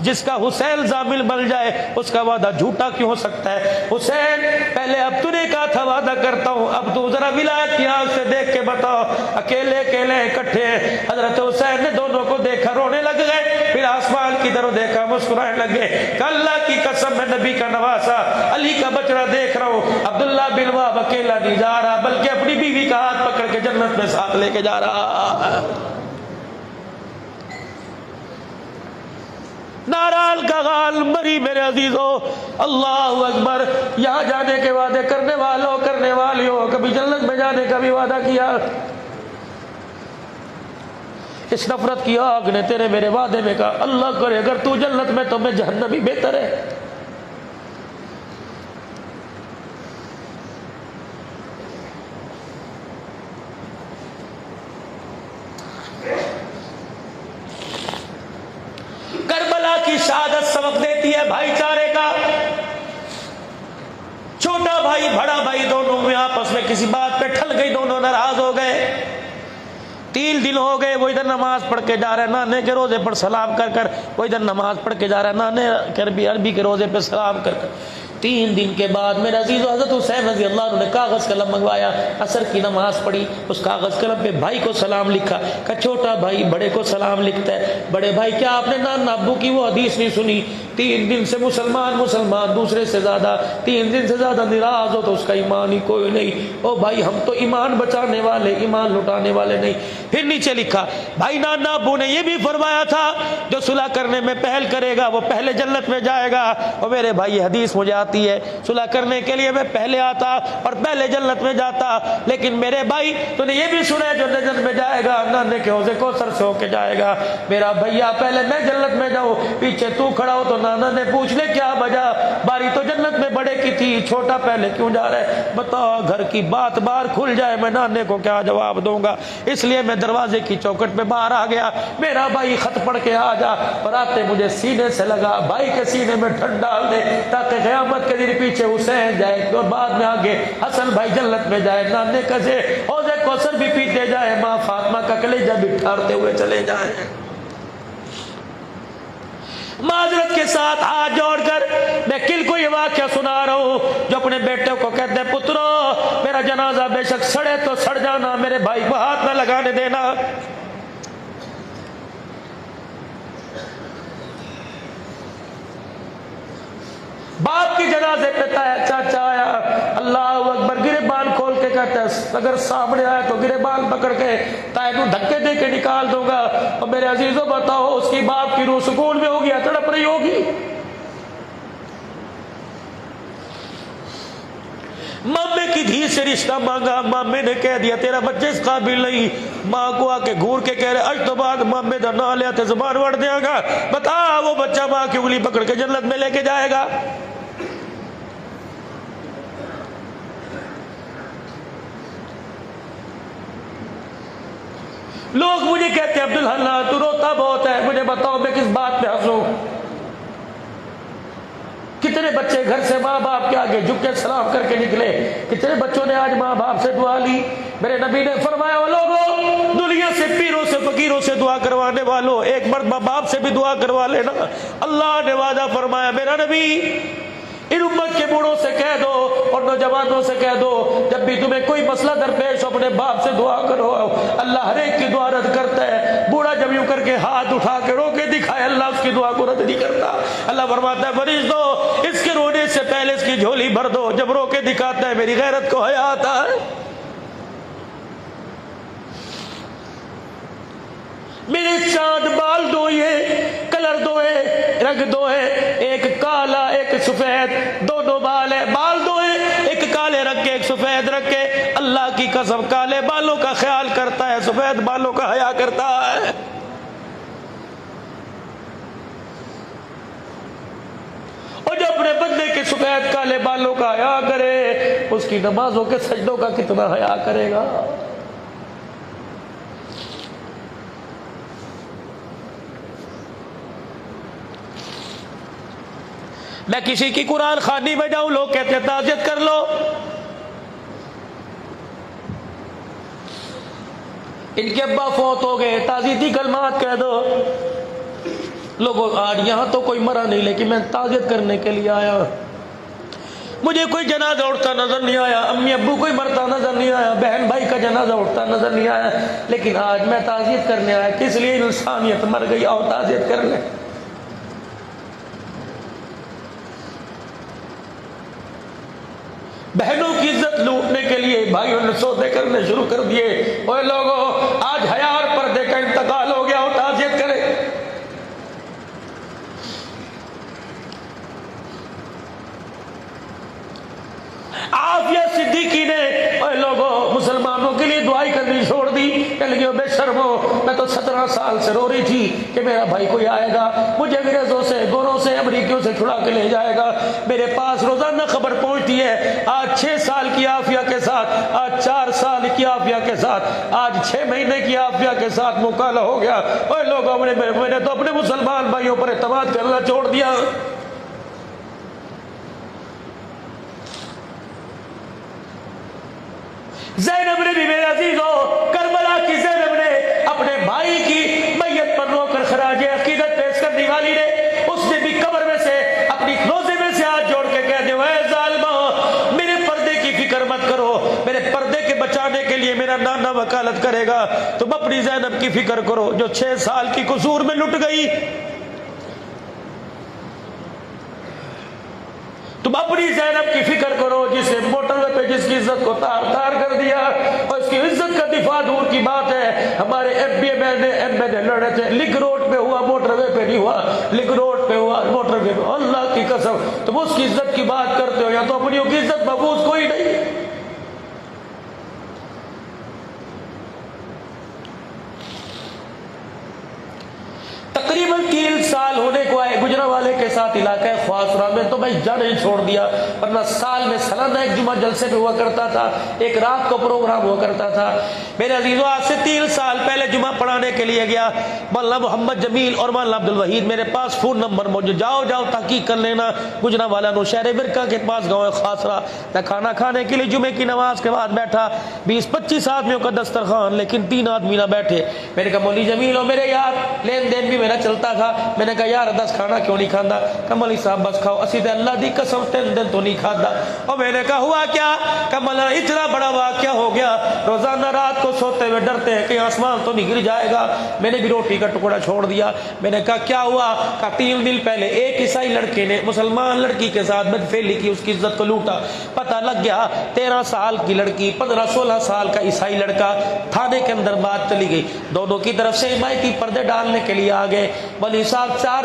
جس کا حسین ضامن بن جائے اس کا وعدہ جھوٹا کیوں ہو سکتا ہے؟ حسین پہلے اب تو نے کہا تھا وعدہ کرتا ہوں، اب تو ذرا ولایت کی آنکھ سے دیکھ کے بتاؤ، اکیلے اکیلے اکٹھے۔ حضرت حسین نے دونوں کو دیکھا، رونے لگ گئے، پھر آسمان کی طرف دیکھا، مسکرانے لگے کہ اللہ کی قسم میں نبی کا نواسا علی کا بچڑا دیکھ رہا ہوں، عبداللہ بن وہب اکیلا نہیں جا رہا بلکہ اپنی بیوی کا ہاتھ پکڑ کے جنت میں ساتھ لے کے جا رہا ہے۔ نارال کا غال مری میرے عزیزو، اللہ اکبر۔ یہاں جانے کے وعدے کرنے والوں کرنے والیوں، کبھی جنت میں جانے کا بھی وعدہ کیا؟ اس نفرت کی آگ نے تیرے میرے وعدے میں کہا اللہ کرے اگر تو جنت میں تو میں جہنمی بہتر ہے۔ کربلا کی شہادت سبق دیتی ہے بھائی چارے کا۔ چھوٹا بھائی بڑا بھائی دونوں میں آپس میں کسی بات پہ ٹھل گئی، دونوں ناراض ہو گئے۔ 3 دن ہو گئے، وہ ادھر نماز پڑھ کے جا رہا ہے نانے کے روزے پر سلام کر کر، وہ ادھر نماز پڑھ کے جا رہا ہے نانے کے عربی کے روزے پہ سلام کر کر۔ 3 دن کے بعد میرے عزیز و حضرت حسین رضی اللہ عنہ نے کاغذ قلم منگوایا، عصر کی نماز پڑھی، اس کاغذ قلم پہ بھائی کو سلام لکھا کہ چھوٹا بھائی بڑے کو سلام لکھتا ہے، بڑے بھائی کیا آپ نے نانا ابو کی وہ حدیث نہیں سنی 3 دن سے مسلمان دوسرے سے زیادہ 3 دن سے زیادہ ناراض ہو تو اس کا ایمان ہی کوئی نہیں۔ او بھائی ہم تو ایمان بچانے والے ایمان لٹانے والے نہیں۔ پھر نیچے لکھا بھائی نانا ابو نے یہ بھی فرمایا تھا جو صلح کرنے میں پہل کرے گا وہ پہلے جنت میں جائے گا۔ اور میرے بھائی یہ حدیث مجھے آتی ہے، صلح کرنے کے لیے میں پہلے آتا اور پہلے جنت میں جاتا، لیکن میرے بھائی تو نے یہ بھی سنا ہے جو جنت میں جائے گا نانے کے حوضے کوثر سے ہو کے جائے گا۔ میرا بھیا پہلے میں جنت میں جاؤں، پیچھے تو کھڑا ہو تو نانا نے پوچھ لے کیا وجہ، باری تو جنت میں بڑے کی تھی، چھوٹا پہلے کیوں جا رہا ہے؟ بتاؤ گھر کی بات باہر کھل جائے میں نانے کو کیا جواب دوں گا؟ اس لیے میں دروازے کی چوکھٹ پہ باہر آ گیا، میرا بھائی خط پڑھ کے آ جا، اور آتے مجھے سینے سے لگا بھائی کے سینے میں ٹھنڈ ڈال دے تاکہ قیامت کے دن پیچھے حسین جائے اور بعد میں آگے حسن بھائی جنت میں جائے، نانے کا سے حوض کوثر بھی پیتے جائے، ماں فاطمہ کا کلیجہ بھی ٹھارتے ہوئے چلے جائیں۔ معذرت کے ساتھ ہاتھ جوڑ کر میں کل کو یہ واقعہ سنا رہا ہوں جو اپنے بیٹے کو کہتے ہیں پترو میرا جنازہ بے شک سڑے تو سڑ جانا، میرے بھائی کو ہاتھ نہ لگانے دینا۔ باپ کی جنازے پہ چاچا آیا، اللہ اکبر، گریبان کھول کے کہتا ہے اگر سامنے آیا تو گریبان پکڑ کے تائے کو دھکے دے کے نکال دوں گا۔ اور میرے عزیزوں بتاؤ اس کی باپ کی روح سکون میں ہوگی یا تڑپ رہی ہوگی؟ مامے کی دھی سے رشتہ مانگا، مامے نے کہہ دیا تیرا بچے اس قابل نہیں، ماں کو آ کے گھور کے کہہ رہے اج تو بعد مامے دا نہ لیا تے زبان وڑ دیا گا، بتا وہ بچہ ماں کی انگلی پکڑ کے جنت میں لے کے جائے گا؟ لوگ مجھے کہتے ہیں عبدالحنان تو روتا بہت ہے، مجھے بتاؤ میں کس بات پہ ہنسوں؟ کتنے بچے گھر سے ماں باپ کے آگے جھک کے سلام کر کے نکلے، کتنے بچوں نے آج ماں باپ سے دعا لی۔ میرے نبی نے فرمایا وہ لوگوں دنیا سے پیروں سے فقیروں سے دعا کروانے والوں، ایک مرتبہ باپ سے بھی دعا کروا لینا۔ اللہ نے وعدہ فرمایا، میرا نبی ان امت کے بوڑھوں سے کہہ دو اور نوجوانوں سے کہہ دو، جب بھی تمہیں کوئی مسئلہ درپیش ہو اپنے باپ سے دعا کرو، اللہ ہر ایک کی دعا رد کرتا ہے۔ بوڑھا جب یوں کر کے ہاتھ اٹھا کے رو کے دکھائے، اللہ اس کی دعا کو رد نہیں کرتا۔ اللہ فرماتا ہے فرشتو اس کے رونے سے پہلے اس کی جھولی بھر دو، جب رو کے دکھاتا ہے میری غیرت کو حیا آتا ہے۔ میرے چاند بال دوئے، کلر دوئے، رنگ دوئے، ایک کالا ایک سفید، دونوں بال ہے، بال دوئے، ایک کالے رنگ کے ایک سفید رنگ کے۔ اللہ کی قسم کالے بالوں کا خیال کرتا ہے، سفید بالوں کا حیا کرتا ہے۔ اور جب اپنے بندے کے سفید کالے بالوں کا حیا کرے، اس کی نمازوں کے سجدوں کا کتنا حیا کرے گا۔ میں کسی کی قرآن خوانی میں جاؤں، لوگ کہتے ہیں تعزیت کر لو۔ ان کے ابا فوت ہو گئے، تعزیتی کلمات کہہ دو۔ لوگوں آج یہاں تو کوئی مرا نہیں، لیکن میں تعزیت کرنے کے لیے آیا۔ مجھے کوئی جنازہ اٹھتا نظر نہیں آیا، امی ابو کوئی مرتا نظر نہیں آیا، بہن بھائی کا جنازہ اٹھتا نظر نہیں آیا، لیکن آج میں تعزیت کرنے آیا۔ کس لیے؟ انسانیت مر گئی، اور تعزیت کر لیں۔ بہنوں کی عزت لوٹنے کے لیے بھائیوں نے سودے کرنے شروع کر دیے۔ اوے لوگوں، آج حیا اور پردے کا انتقال ہو گیا، اور تعزیت کرے۔ عافیہ صدیقی نے اوے لوگوں مسلمانوں کے لیے دعائی کرنی چھوڑ دی۔ کہ لگے بے شرمو، میں تو 17 سال سے رو رہی تھی کہ میرا بھائی کوئی آئے گا، مجھے انگریزوں سے، گوروں سے، امریکیوں سے چھڑا کے لے جائے گا۔ میرے پاس روزانہ خبر پہنچتی ہے، آج 6 سال کی عافیہ کے ساتھ، آج 4 سال کی عافیہ کے ساتھ، آج 6 مہینے کی عافیہ کے ساتھ مکالمہ ہو گیا۔ اوے لوگوں، میں نے تو اپنے مسلمان بھائیوں پر اعتماد کرنا چھوڑ دیا۔ زینب نے بھی، میرے عزیزوں، کربلا کی زینب نے اپنے بھائی کی میت پر رو کر خراج عقیدت پیش کرنے والی نے، اس نے بھی قبر میں سے اپنی روزے میں سے ہاتھ جوڑ کے کہہ دیا، اے ظالمہ، میرے پردے کی فکر مت کرو، میرے پردے کے بچانے کے لیے میرا نانا وکالت کرے گا، تم اپنی زینب کی فکر کرو جو 6 سال کی قصور میں لٹ گئی۔ تم اپنی زینب کی فکر کرو جسے موٹر وے پہ جس کی عزت کو تار تار کر دیا، اور اس کی عزت کا دفاع دور کی بات ہے۔ ہمارے ایم اے نے لڑے تھے، لنک روڈ پہ ہوا، موٹر وے پہ نہیں ہوا، لنک روڈ پہ ہوا، موٹر وے پہ۔ اللہ کی قسم، تم اس کی عزت کی بات کرتے ہو، یا تو اپنی کی عزت محفوظ کوئی نہیں۔ تقریباً 3 سال ہونے کو آئے گجرانوالے کے ساتھ علاقہ خواصرہ میں، تو میں جانا ہی چھوڑ دیا، ورنہ سال میں سالانہ ایک جمعہ جلسے پہ ہوا کرتا تھا، ایک رات کو پروگرام ہوا کرتا تھا۔ میرے عزیزوں، آج سے 3 سال پہلے جمعہ پڑھانے کے لیے گیا، مولانا محمد جمیل اور مولانا عبد الوحید، میرے پاس فون نمبر موجود، جاؤ تحقیق کر لینا، گجرانوالہ نوشہر برکہ کے پاس گاؤں خواصرہ۔ میں کھانا کھانے کے لیے جمعے کی نماز کے بعد بیٹھا، 20-25 آدمیوں کا دسترخوان، لیکن 3 آدمی نہ بیٹھے۔ میں نے کہا مولوی جمیل ہو میرے یار، لین دین بھی میرا چلتا تھا، میں نے کہا یار 10 کھانا کیوں نہیں کھانا؟ کہ مولوی صاحب بس کھاؤ، اسی تے اللہ دی قسم 3 دن تو نہیں کھادا۔ اور میں نے کہا ہوا کیا؟ کہ مولانا اتنا بڑا واقعہ ہو گیا، روزانہ رات کو سوتے ہوئے ڈرتے ہیں کہ آسمان تو نہیں گر جائے گا۔ میں نے بھی روٹی کا ٹکڑا چھوڑ دیا۔ میں نے کہا کیا ہوا؟ کہ 3 دن پہلے ایک عیسائی لڑکے نے مسلمان لڑکی کے ساتھ بدفعلی کی، اس کی عزت کو لوٹا۔ پتہ لگ گیا 13 سال کی لڑکی، 15-16 سال کا عیسائی لڑکا، تھانے کے اندر بات چلی گئی، دونوں کی طرف سے حمایتی پردے ڈالنے کے لیے آ گئے۔ مولوی صاحب 4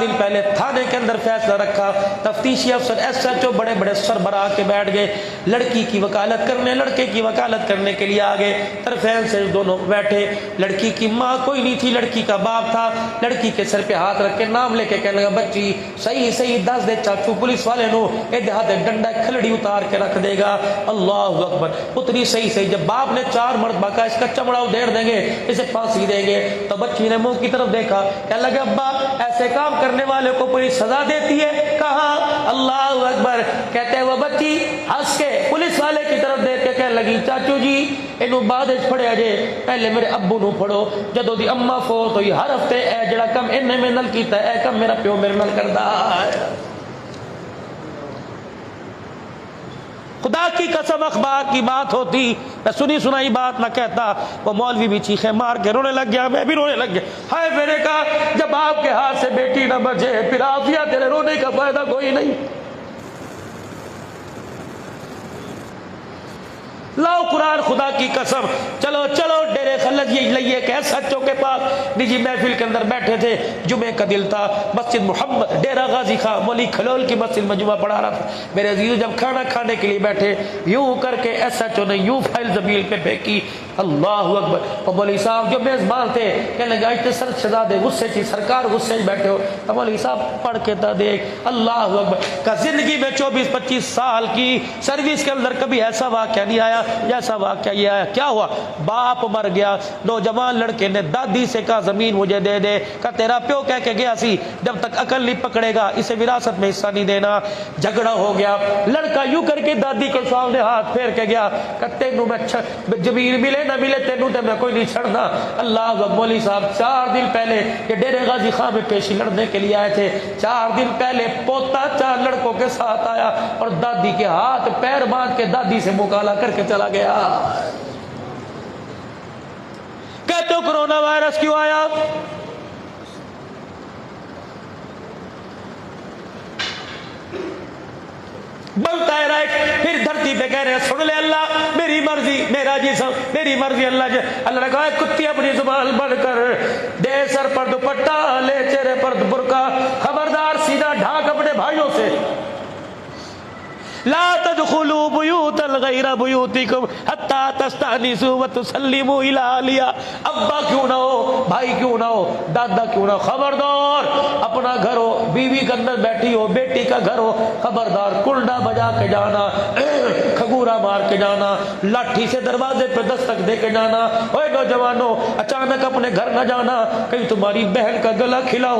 دن پہلے تھانے کے اندر فیصلہ رکھا، تفتیشی افسر SHO بڑے بڑے سربراہ کے بیٹھ گئے، لڑکی کی وکالت کرنے، لڑکے کی وکالت کرنے کے لیے آ گئے، طرفین سے دونوں بیٹھے۔ لڑکی کی ماں کوئی نہیں تھی، لڑکی کا باپ تھا۔ لڑکی کے سر پہ ہاتھ رکھ کے نام لے کے کہنے لگا بچی صحیح دس دے چاچو پولیس والے نو اے دیہات ڈنڈا کھلڑی اتار کے رکھ دے گا۔ اللہ اکبر، اتنی صحیح جب باپ نے 4 مرتبہ کہا اس کا چمڑا ادھیڑ دیں گے، اسے پھانسی دیں گے، تو بچی نے منہ کی طرف دیکھا، کہنے لگا ابا ایسے کام کرنے والے کو پولیس سزا دیتی ہے؟ کہاں؟ اللہ اکبر۔ کہتے ہیں وہ بچی ہنس کے پولیس والے کی طرف دیکھ کے کہنے لگی چاچو جی اینو بعد وچ پڑھیا جے، پہلے میرے ابو نو پڑھو، جدوں دی اما فوت ہوئی ہر ہفتے اے جڑا کم انہیں میں نال کیتا ہے اے کم میرا پیو میرے نال کردا ہے۔ خدا کی قسم اخبار کی بات ہوتی میں سنی سنائی بات نہ کہتا، وہ مولوی بھی چیخیں مار کے رونے لگ گیا، میں بھی رونے لگ گیا۔ ہائے میں نے کہا جب آپ کے ہاتھ سے بیٹی نہ بچے پھر عافیہ تیرے رونے کا فائدہ کوئی نہیں۔ لاؤ قرآن خدا کی قسم، چلو چلو ڈیرے خلج یہ لئیے کہ سچوں کے پاس نجی محفل کے اندر بیٹھے تھے، جمعے کا دل تھا، مسجد محمد ڈیرہ غازی خان مولی کھلول کی مسجد میں جمعہ پڑھا رہا تھا۔ میرے عزیز جب کھانا کھانے کے لیے بیٹھے یوں کر کے ایس ایچ او نے یوں فائل زمین پہ پھینکی، اللہ اکبر۔ اور مولوی صاحب جو میزبان تھے کہنے لگا اتنے سر شہزادے غصے تھی، سرکار غصے میں بیٹھے ہو، تو مولوی صاحب پڑھ کے تھا دیکھ، اللہ اکبر۔ کہ زندگی میں 24-25 سال کی سروس کے اندر کبھی ایسا واقعہ نہیں آیا جیسا واقعہ یہ آیا۔ کیا ہوا؟ باپ مر گیا، نوجوان لڑکے نے دادی سے کہا زمین مجھے دے دے، کہ تیرا پیو کہہ کے گیا سی جب تک عقل نہیں پکڑے گا اسے وراثت میں حصہ نہیں دینا۔ جھگڑا ہو گیا، لڑکا یوں کر کے دادی کے سامنے ہاتھ پھیر کے گیا کہ تینوں میں زمین ملے نہ ملے تینوں تے میں کوئی نہیں چھڑنا۔ اللہ اکبر۔ مولوی صاحب 4 دن پہلے یہ ڈیرے غازی خان میں پیشی لڑنے کے لیے آئے تھے، 4 دن پہلے پوتا 4 لڑکوں کے ساتھ آیا اور دادی کے ہاتھ پیر باندھ کے دادی سے مکالا کر کے چلا گیا۔ کہتے ہو کرونا وائرس کیوں آیا؟ بنتا ہے رائٹ، پھر دھرتی پہ کہہ رہے ہیں سن لے اللہ میری مرضی میرا جسم میری مرضی۔ اللہ نے کہا کتی اپنی زبان بند کر دے، سر پر دوپٹہ لے چہرے پر برقع، خبردار سیدھا ڈھاک اپنے بھائیوں سے۔ لا تدخلوا بیوتا غیر بیوتکم حتی تستأنسوا وتسلموا الی اہلہا۔ ابا کیوں نہ ہو، بھائی کیوں نہ ہو، دادا کیوں نہ ہو، خبردار اپنا گھر ہو، بیوی کے اندر بیٹھی ہو، بیٹی کا گھر ہو، خبردار کنڈا بجا کے جانا، کھگورا مار کے جانا، لاٹھی سے دروازے پہ دستک دے کے جانا۔ اوے نوجوانوں اچانک اپنے گھر نہ جانا، کہیں تمہاری بہن کا گلا کھلا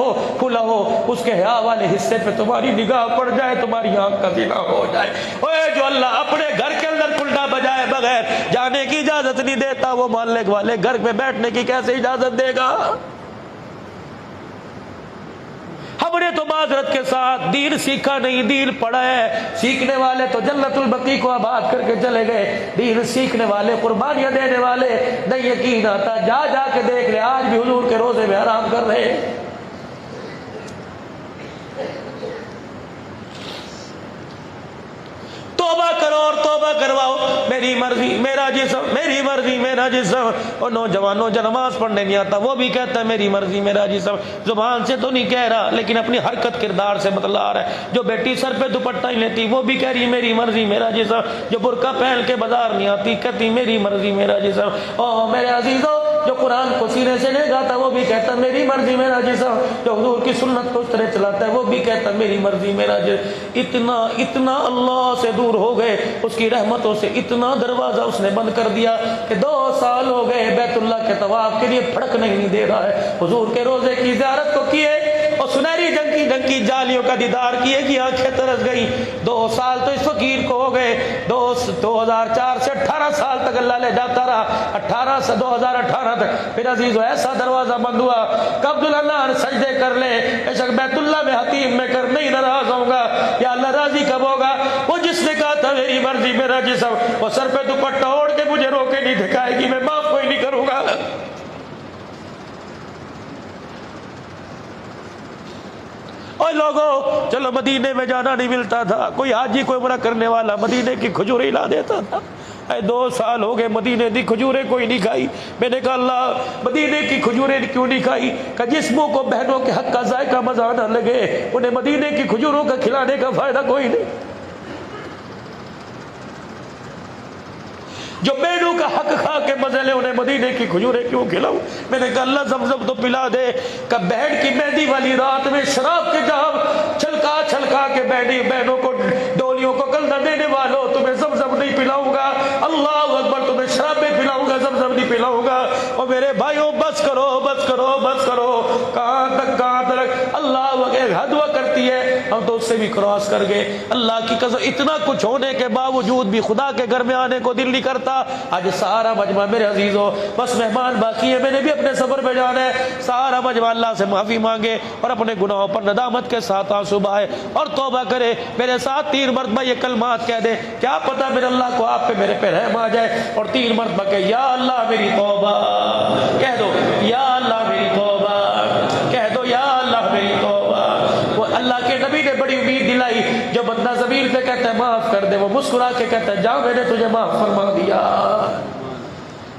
ہو، اس کے حیا والے حصے پہ تمہاری نگاہ پڑ جائے، تمہاری آنکھ کا زنا ہو جائے۔ اوے جو اللہ اپنے گھر کے اندر کنڈا بجائے بغیر جانے کی اجازت نہیں دیتا، وہ محلے والے گھر پہ بیٹھنے کی کیسے اجازت دے گا؟ ہم نے تو معذرت کے ساتھ دین سیکھا نہیں، دین پڑھا ہے۔ سیکھنے والے تو جنت البقیع کو آباد کر کے چلے گئے، دین سیکھنے والے قربانیاں دینے والے نہیں یقین آتا جا جا کے دیکھ لے آج بھی حضور کے روزے میں آرام کر رہے ہیں۔ توبہ کرو اور توبہ کرواؤ، میری مرضی میرا جسم میری مرضی میرا جسم۔ اور نوجوانوں جو نماز پڑھنے نہیں آتا وہ بھی کہتا ہے میری مرضی میرا جسم، زبان سے تو نہیں کہہ رہا لیکن اپنی حرکت کردار سے بتلا رہا ہے۔ جو بیٹی سر پہ دوپٹہ ہی لیتی وہ بھی کہہ رہی میری مرضی میرا جسم، جو برقع پہن کے بازار نہیں آتی کہتی میری مرضی میرا جسم۔ او میرے عزیزوں جو قرآن کو سینے سے نہیں گاتا وہ بھی کہتا میری مرضی میرا جسم، جو حضور کی سنت کو اس طرح چلاتا ہے وہ بھی کہتا میری مرضی میرا جسم۔ اتنا اللہ سے دور ہو گئے، اس کی رحمتوں سے اتنا دروازہ اس نے بند کر دیا کہ 2 سال ہو گئے بیت اللہ کے طواف کے لیے پھڑکنے ہی نہیں دے رہا ہے۔ حضور کے روزے کی زیارت کو کیے اور سنہری ڈنکی جالیوں کا دیدار کیے کہ آنکھیں ترس گئی۔ 2 سال تو اس فقیر کو ہو گئے، 2004 سے 18 سال تک اللہ لے جاتا رہا، 18 سے 2018 تک۔ پھر عزیزو ایسا دروازہ بند ہوا کہ عبداللہ سجدے کر لے، بے شک بیت اللہ میں حتیم میں کر نہیں ناراض ہوں گا، یا اللہ راضی کب ہوگا؟ وہ جس نے کہا تھا میری مرضی میرا جسم، وہ سر پہ دوپٹہ اوڑھ کے مجھے روکے نہیں دکھائے گی، میں معاف کوئی نہیں کروں گا۔ اور لوگوں چلو مدینے میں جانا نہیں ملتا تھا، کوئی حاجی کوئی عمرہ کرنے والا مدینے کی کھجوریں لا دیتا تھا۔ 2 سال ہو گئے مدینے کی کھجوریں کوئی نہیں کھائی۔ میں نے کہا اللہ مدینے کی کھجوریں کیوں نہیں کھائی؟ کہ جسموں کو بہنوں کے حق کا ذائقہ مزہ نہ لگے، انہیں مدینے کی کھجوروں کا کھلانے کا فائدہ کوئی نہیں۔ جو بہنوں کا حق کھا کے مزے لے انہیں مدینے کی کھجوریں کیوں کھلاؤں؟ میں نے کہا اللہ زمزم تو پلا دے۔ کہ بہن کی مہندی والی رات میں شراب کے جام چھلکا کے بہنوں کو ڈولیوں کو کلدہ دینے والوں تمہیں زمزم نہیں پلاؤں گا، اللہ اکبر، تمہیں شرابیں پلاؤں گا زمزم نہیں پلاؤں گا۔ اور میرے بھائیوں بس کرو بس کرو بس کرو، کہاں تک اللہ وغیرہ حد وہ کرتی ہے، ہم تو اس سے بھی کراس کر گئے۔ اللہ کی قسم اتنا کچھ ہونے کے باوجود بھی خدا کے گھر میں آنے کو دل نہیں کرتا۔ آج سارا مجمع میرے عزیزوں بس مہمان باقی ہے، میں نے بھی اپنے سفر پہ جانا ہے، سارا مجمع اللہ سے معافی مانگے اور اپنے گناہوں پر ندامت کے ساتھ آنسو بہائے اور توبہ کرے، میرے ساتھ 3 مرتبہ یہ کلمات کہہ دے، کیا پتہ میرے اللہ کو آپ پہ میرے پہ رحم آ جائے، اور 3 مرتبہ کہ یا اللہ میری توبہ، کہہ دو یا اللہ میری توبہ، کہہ دو یا اللہ میری توبہ۔ وہ اللہ کے نبی نے بڑی امید دلائی، جو بندہ ضمیر سے کہتا ہے معاف کر دے، وہ مسکرا کے کہتا ہے جا میں نے تجھے معاف فرما دیا۔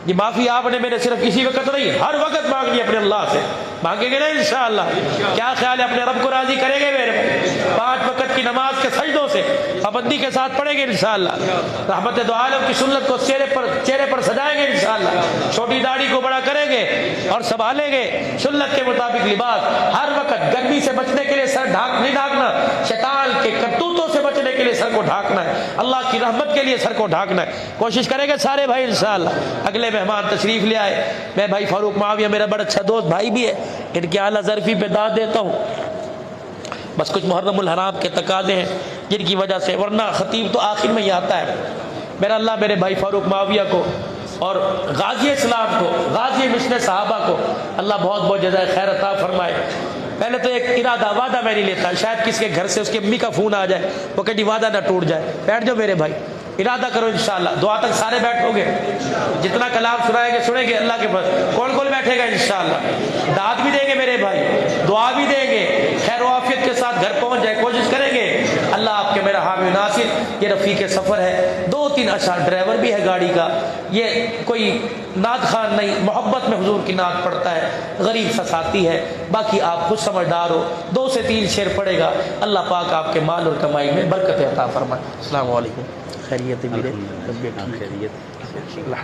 یہ معافی آپ نے میرے صرف اسی وقت نہیں، ہر وقت مانگنی اپنے اللہ سے، مانگیں گے نا انشاءاللہ؟ کیا خیال ہے اپنے رب کو راضی کریں گے میرے؟ 5 وقت کی نماز کے سجدوں سے پابندی کے ساتھ پڑھیں گے انشاءاللہ، رحمت دو عالم کی سنت کو چہرے پر سجائیں گے انشاءاللہ، چھوٹی داڑھی کو بڑا کریں گے اور سنبھالیں گے سنت کے مطابق لباس، ہر وقت گرمی سے بچنے کے لیے سر نہیں ڈھانکنا، شیطان کے کرتوتوں سے بچنے کے لیے سر کو ڈھانکنا ہے، اللہ کی رحمت کے لیے سر کو ڈھانکنا ہے۔ کوشش کریں گے سارے بھائی انشاءاللہ۔ اگلے مہمان تشریف لے آئے، میں بھائی فاروق معاویہ میرا بڑا اچھا دوست بھائی بھی ہے، ان کی اعلیٰ ظرفی پہ داد دیتا ہوں، بس کچھ محرم الحرام کے تقاضے ہیں جن کی وجہ سے، ورنہ خطیب تو آخر میں ہی آتا ہے۔ میرا اللہ میرے بھائی فاروق معاویہ کو اور غازی اسلام کو، غازی مشن صحابہ کو اللہ بہت بہت جزائے خیر عطا فرمائے۔ پہلے تو ایک ارادہ وعدہ میں نہیں لیتا، شاید کسی کے گھر سے اس کی امی کا فون آ جائے، وہ کہتی وعدہ نہ ٹوٹ جائے، بیٹھ جاؤ میرے بھائی، ارادہ کرو انشاءاللہ، دعا تک سارے بیٹھو گے، جتنا کلام سنیں گے اللہ کے پاس، کون کون بیٹھے گا انشاءاللہ، داد بھی دیں گے میرے بھائی، دعا بھی دیں گے، خیر و عافیت کے ساتھ گھر پہنچ جائے، کوشش کریں گے اللہ آپ کے میرا حامی ناصر۔ یہ رفیق سفر ہے، 2-3 اشعار، ڈرائیور بھی ہے گاڑی کا، یہ کوئی نعت خان نہیں، محبت میں حضور کی نعت پڑھتا ہے، غریب سا ساتھی ہے، باقی آپ خود سمجھدار ہو، 2 سے 3 شعر پڑھے گا، اللہ پاک آپ کے مال اور کمائی میں برکت عطا فرمائے۔ السلام علیکم، خیریت ہے میرے؟ خیریت الحمدللہ۔